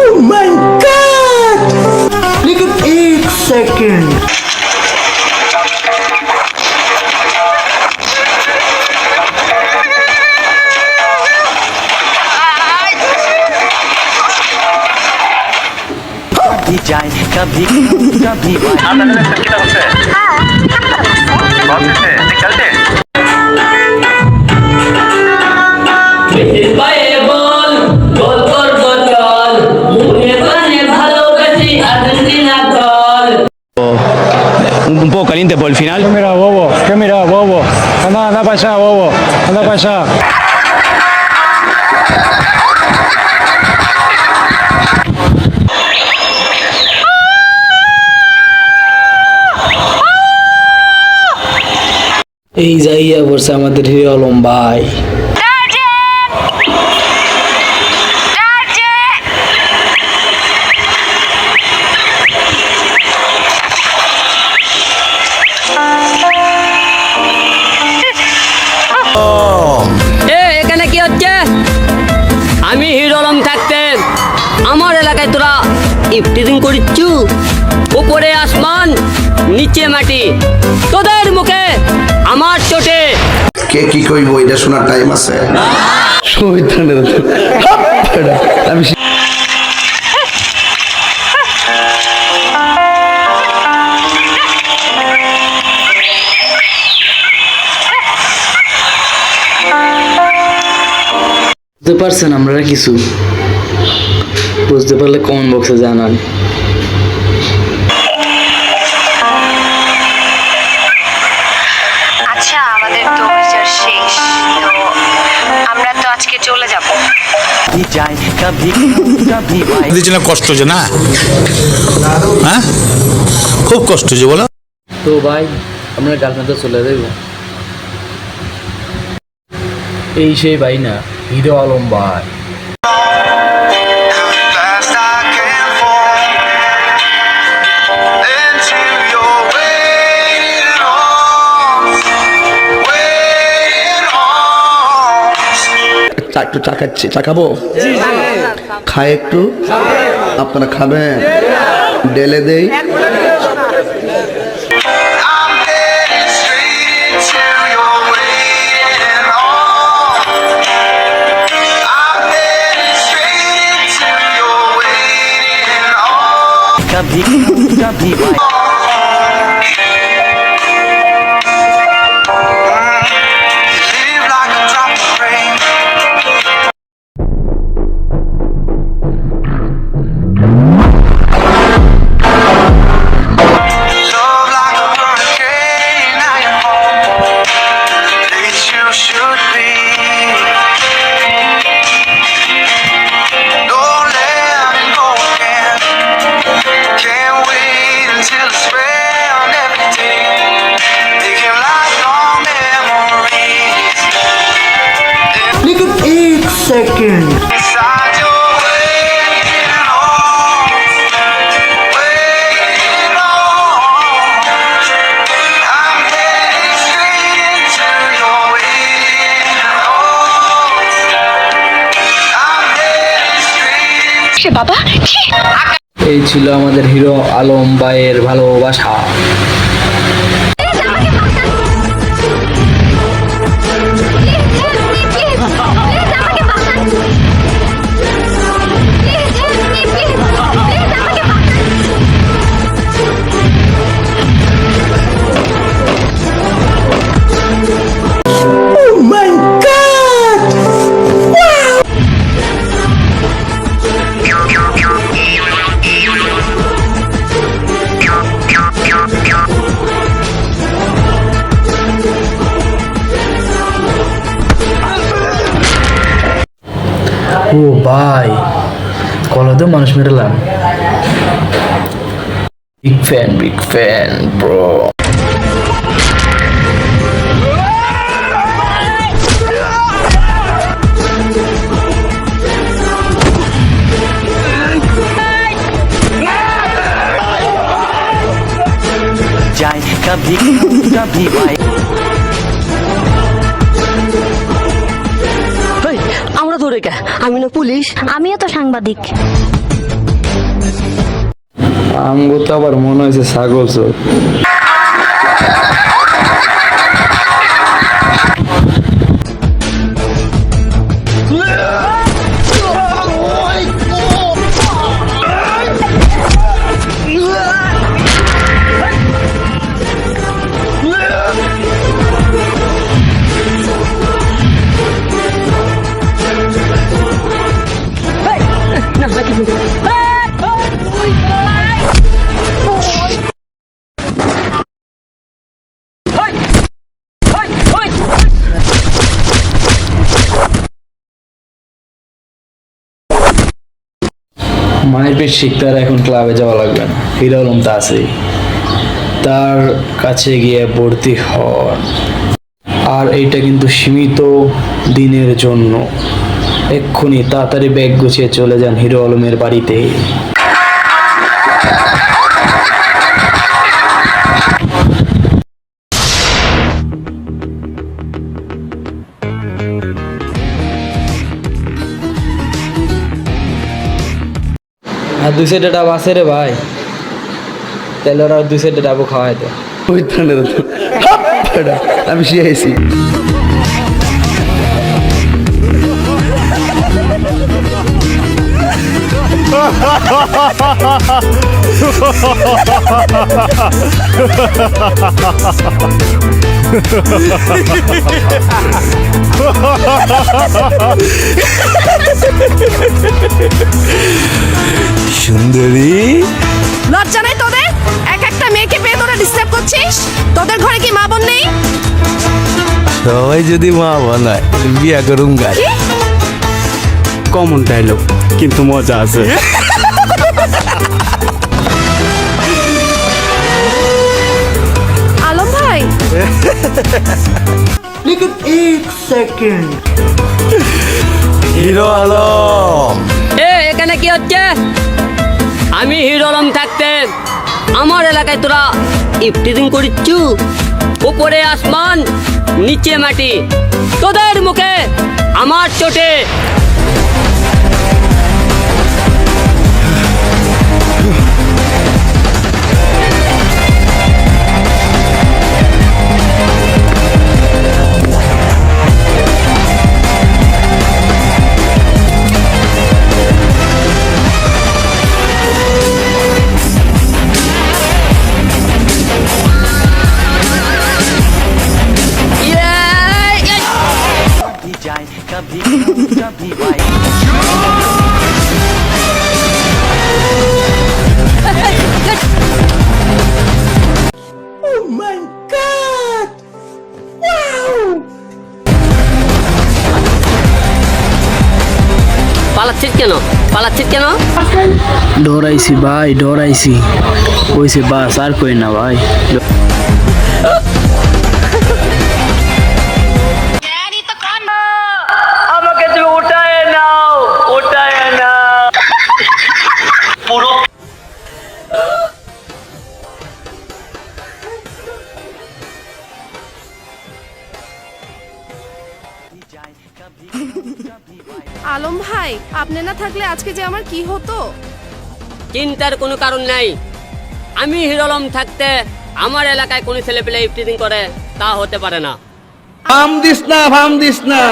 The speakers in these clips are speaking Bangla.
Oh my God! लेकिन एक सेकंड जाए कभी कभी Un poco caliente por el final. ¿Qué mira, bobo? ¿Qué mira, bobo? Anda para allá, bobo. Anda para allá. এই যাইয়া বলছে আমাদের হিরো আলম ভাই। এখানে কি হচ্ছে? আমি হিরো আলম থাকতে আমার এলাকায় তোরা ইফটিজিং করিচ্ছু। উপরে আসমান নিচে মাটি, তোদের মুখে আমার চোটে। কে কি কইব এটা শোনার টাইম আছে? আমি বুঝতে পারছেন আপনারা কিছু? বুঝতে পারলে কমেন্ট বক্সে জানান। আচ্ছা, আমাদের তো অফিসার শেষ, তো আমরা তো আজকে চলে যাব। जाए कभी कभी দিচ্ছে না, কষ্ট যে না, হ্যাঁ খুব কষ্ট যে বলো। তো ভাই আমরা গার্লফ্রেন্ড তো চলে যাইব। এই সেই ভাই না, হিরো আলম ভাই। একটু চা খাচ্ছি, চা খাবো? খাই একটু, আপনারা খাবেন? ডেলে দেই। कभी कभी लेकिन एक सेकंड এই ছিল আমাদের হিরো আলম ভাইয়ের ভালোবাসা। Oh my God! ও ভাই, কলদে মানুষ মেরেলাম। Big fan bro. जाए कभी कभी করে কে? আমি না পুলিশ। আমিও তো সাংবাদিক। আমগো তো আবার মনে হয়েছে ছাগল চোর। মায়ের পেট শিখতে আর এখন ক্লাবে যাওয়া লাগবে না, হিরো আলম তা আছেই। তার কাছে গিয়ে ভর্তি হন। আর এইটা কিন্তু সীমিত দিনের জন্য। এক্ষুনি তাড়াতাড়ি ব্যাগ গুছিয়ে চলে যান হিরো আলমের বাড়িতে। আর 200 ডাব আছে রে ভাই, তাহলে ওরা 200 ডাবও খাওয়াই দেয়। ওই ঠান্ডা তো আমি শিখাইছি। সুন্দরী, লজ্জা নাই তোদের? এক একটা মেয়েকে পেয়ে তোরা ডিস্টার্ব করছিস? তোদের ঘরে কি মা বোন নেই? সবাই যদি মা বানায় বিয়া করুম গাছ। কমন ডায়লগ, কিন্তু মজা আছে। আলম ভাই, लेकिन एक सेकंड হিরো আলম, এখানে কি হচ্ছে? আমি হিরো আলম থাকতে আমার এলাকায় তোরা ইফটিজিং করিচ্ছু। উপরে আসমান, নিচে মাটি, তোদের মুখে আমার চোটে। कभी जाए कभी कभी वाई Oh my God! Wow! পালাচ্ছিস কেন? পালাচ্ছিস কেন? ডরাইছি ভাই, ডরাইছি। কইছে বাস, আর কই না ভাই। আমাকে তুমি উঠায় নাও, উঠায় নাও। আলম ভাই, আপনি না থাকলে আজকে যে আমার কি হতো? চিন্তার কোনো কারণ নাই। আমি হিরো আলম থাকতে আমার এলাকায় কোন ছেলে পেলে ইফটিজিং করে তা হতে পারে না। ভাম দিস না, ভাম দিস না।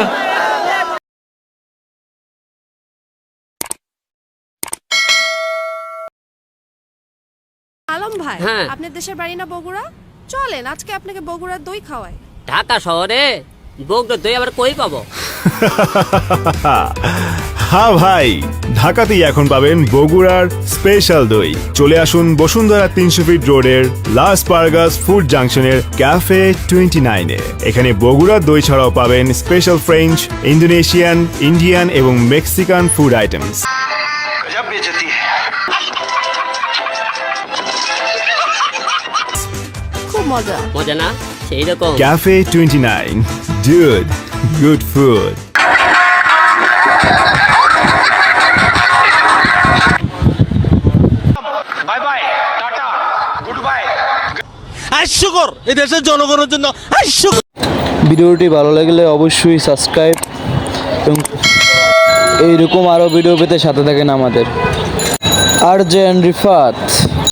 আলম ভাই, হ্যাঁ। আপনার দেশের বাড়ি না বগুড়া? চলেন আজকে আপনাকে বগুড়ার দই খাওয়াই। ঢাকা শহরে বগুড়া দই আবার কই পাবো? হ্যাঁ ভাই, ঢাকাতেই এখন পাবেন বগুড়ার স্পেশাল দই। চলে আসুন বসুন্ধরা 300 ফিট রোডের লাস পারগাস ফুড জাংশনের ক্যাফে 29-এ। এখানে বগুড়ার দই ছাড়াও পাবেন স্পেশাল ফ্রেঞ্চ, ইন্দোনেশিয়ান, ইন্ডিয়ান এবং মেক্সিকান ফুড আইটেমস। খুব মজা। মজা না? সেই রকম। Cafe 29, dude, good food. হাস্যকর এই দেশের জনগণের জন্য হাস্যকর। ভিডিওটি ভালো লাগলে অবশ্যই সাবস্ক্রাইব এবং এইরকম আরও ভিডিও পেতে সাথে থাকেন আমাদের। আরজেন রিফাত।